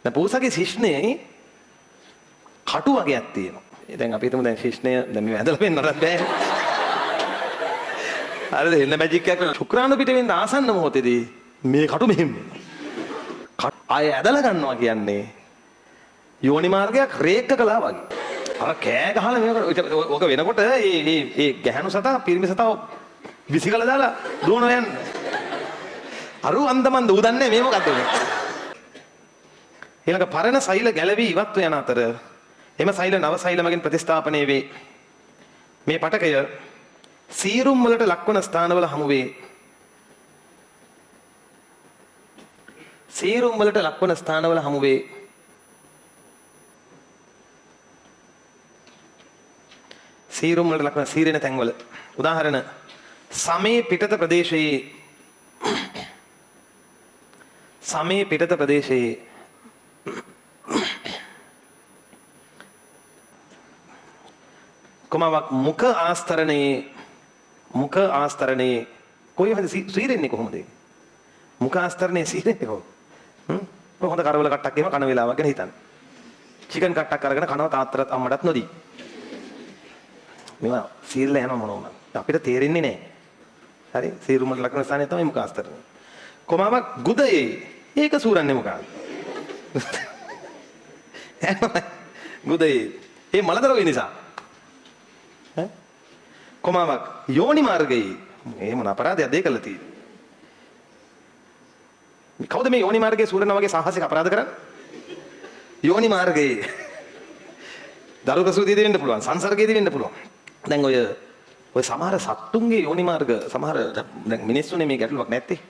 දැන් පූසගේ ශිෂ්ණයේ කටු වගේක් තියෙනවා. දැන් අපි හිතමු දැන් ශිෂ්ණය දැන් මේ ඇදලා පෙන්නන්නත් බෑ. හරිද? එන්න මැජික් එකක් ශුක්‍රාණු පිට වෙන්න ආසන්න මොහොතේදී මේ කටු මෙහෙම වෙනවා. ආය ඇදලා ගන්නවා කියන්නේ යෝනි මාර්ගයක් රේක්ක කළා වගේ. අර කෑ ගහලා මේක ඔක වෙනකොට ඒ ගැහණු සතා පිරිමි සතා විසිකලා දාලා දුවනවා යන්නේ. අරු අන්දමන්ද උදන්නේ මේ මොකද්ද මේ? ඊළඟ පරණ සෛල ගැලවි ඉවත් යන අතර එම සෛල නව සෛල මගින් ප්‍රතිස්ථාපනය වේ. මේ පටකය සීරුම් වලට ලක්වන ස්ථානවල හමු වේ. සීරුම් වලට ලක්වන ස්ථානවල හමු වේ. සීරුම් වලට ලක්වන සීරෙන තැන්වල උදාහරණ සමේ පිටත ප්‍රදේශයේ සමේ පිටත ප්‍රදේශයේ කොමාවක් මුඛ ආස්තරණේ කොයි වගේ සීරෙන්නේ කොහොමද? මුඛ ආස්තරණේ සීරෙන්නේ කොහොමද? හොඳ කරවල කට්ටක් එහෙම කන වේලාවක් ගැන හිතන්න. චිකන් කට්ටක් අරගෙන කනවා තාත්තට අම්මටත් නොදී. මේවා සීරලා යනවා මොනවම. අපිට තේරෙන්නේ නැහැ. හරි සීරුම ලක්ෂණ ස්ථානය තමයි මුඛ ආස්තරණේ. කොමාවක් ගුදයේ ඒක සූරන්නේ මොකක්ද? ගුදයේ ඒ මලදරව නිසා. කොමාවක් යෝනි මාර්ගයේ මේ මොන අපරාධයක්ද ඒ කළා තියෙන්නේ? කවුද මේ යෝනි මාර්ගයේ සූරනා වගේ සාහසික අපරාධ කරන්නේ? යෝනි මාර්ගයේ දරු ප්‍රසූතියදී වෙන්න පුළුවන්, සංසර්ගයේදී වෙන්න පුළුවන්. දැන් ඔය සමහර සත්තුන්ගේ යෝනි මාර්ග සමහර දැන් මිනිස්සුනේ මේ ගැටලුවක් නැත්තේ.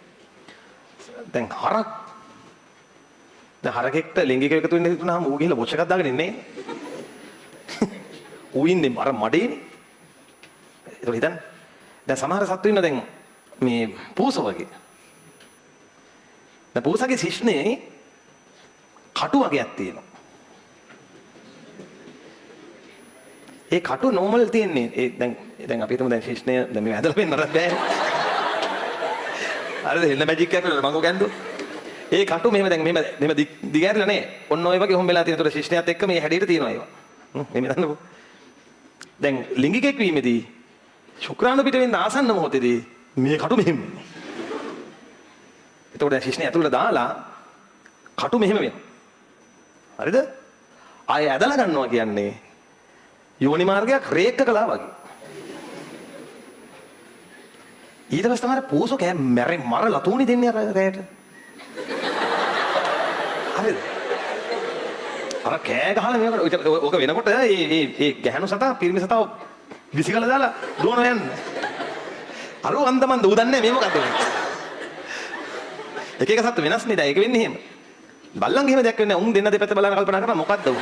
දැන් හරකෙක්ට ලිංගික එකතු වෙන්න හිතුනහම ඌ ගිහලා බොච් එකක් දාගෙන ඉන්නේ. ඌ ඉන්නේ අර මඩේනේ. ඒක හිතන්න. දැන් සමහර සත්තු ඉන්න දැන් මේ පූස වගේ. දැන් පූසගේ ශිෂ්ණයේ කටු වගේක් තියෙනවා. ඒ කටු නෝමල් තියෙන්නේ. ඒ දැන් අපි හිතමු දැන් ශිෂ්ණය දැන් මේ ඇදලා පෙන්නන්නත් බෑ. හරිද? එන්න මැජික් එකක් කරලා මංගෝ ගැන්දෝ. ඒ කටු මෙහෙම දැන් මෙහෙම දිගෑරිලා නැහැ. ඔන්න ඔය වගේ හොම්බෙලා තියෙන. ඒතර ශිෂ්ණයත් එක්ක මේ හැඩයට තියෙනවා ඒවා. මෙහෙම දන්නකෝ. දැන් ලිංගිකෙක් වීමේදී ශුක්‍රාණු පිට වෙන්න ආසන්න මොහොතේදී මේ කටු මෙහෙම වෙනවා. එතකොට දැන් ශිෂ්ණය ඇතුළට දාලා කටු මෙහෙම වෙනවා. හරිද? ආය ඇදලා ගන්නවා කියන්නේ යෝනි මාර්ගයක් රේක්ක කළා වගේ. ඊට පස්සේ තමයි පූසෝ කෑ මරලා තුනි දෙන්නේ අර රැයට. හරිද? අර කෑ ගහලා මේක ඔක වෙනකොට ඒ ගැහණු සතා පිරිමි සතා විසිකලා දාලා දුවනවා යන්නේ. අර අන්දමන්ද උදන්නේ මේ මොකද්ද මේ? එක එක සත්තු වෙනස් නේද? ඒක වෙන්නේ එහෙම. බල්ලන් එහෙම දැක්කේ නැහැ. උන් දෙන්න දෙපැත්ත බලන කල්පනා කරා මොකද්ද උන්?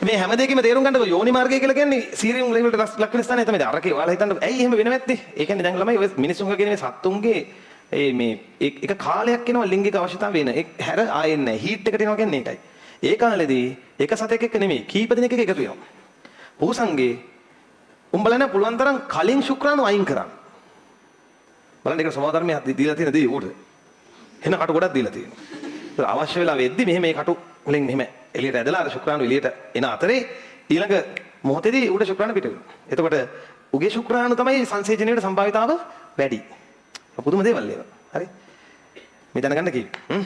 මේ හැම දෙයකම තේරුම් ගන්නකො යෝනි මාර්ගය කියලා කියන්නේ සීරියම් ලෙවල් එකට ලක්වෙන ස්ථානය තමයි. අරකේ ඔයාලා හිතන්න ඇයි එහෙම වෙන්නේ නැත්තේ? ඒ කියන්නේ දැන් ළමයි ඔය මිනිස්සුන්ගේ කියන මේ සත්තුන්ගේ මේ එක කාලයක් එනවා ලිංගික අවශ්‍යතාව වෙන. ඒ හැර ආයෙත් නැහැ. හීට් එකට එනවා කියන්නේ ඒකයි. ඒ කාලෙදී එක සතෙක් එක්ක නෙමෙයි කීප දෙනෙක් එක්ක එකතු වෙනවා. පූසන්ගේ උඹලන පුළුවන් තරම් කලින් ශුක්‍රාණු අයින් කරන්න. බලන්න ඒක සමාජ ධර්මයේ දීලා තියෙන දේ උඩ. එන කටු ගොඩක් දීලා තියෙනවා. අවශ්‍ය වෙලා වෙද්දි මෙහෙම මේ කටු වලින් මෙහෙම එළියට ඇදලා අර ශුක්‍රාණු එළියට එන අතරේ ඊළඟ මොහොතේදී උඩ ශුක්‍රාණු පිට වෙනවා. එතකොට උගේ ශුක්‍රාණු තමයි සංසේචනයේ සම්භාවිතාව වැඩි. පුදුම දේවල් ඒවා. හරි? මේ දැනගන්න කිව්වේ.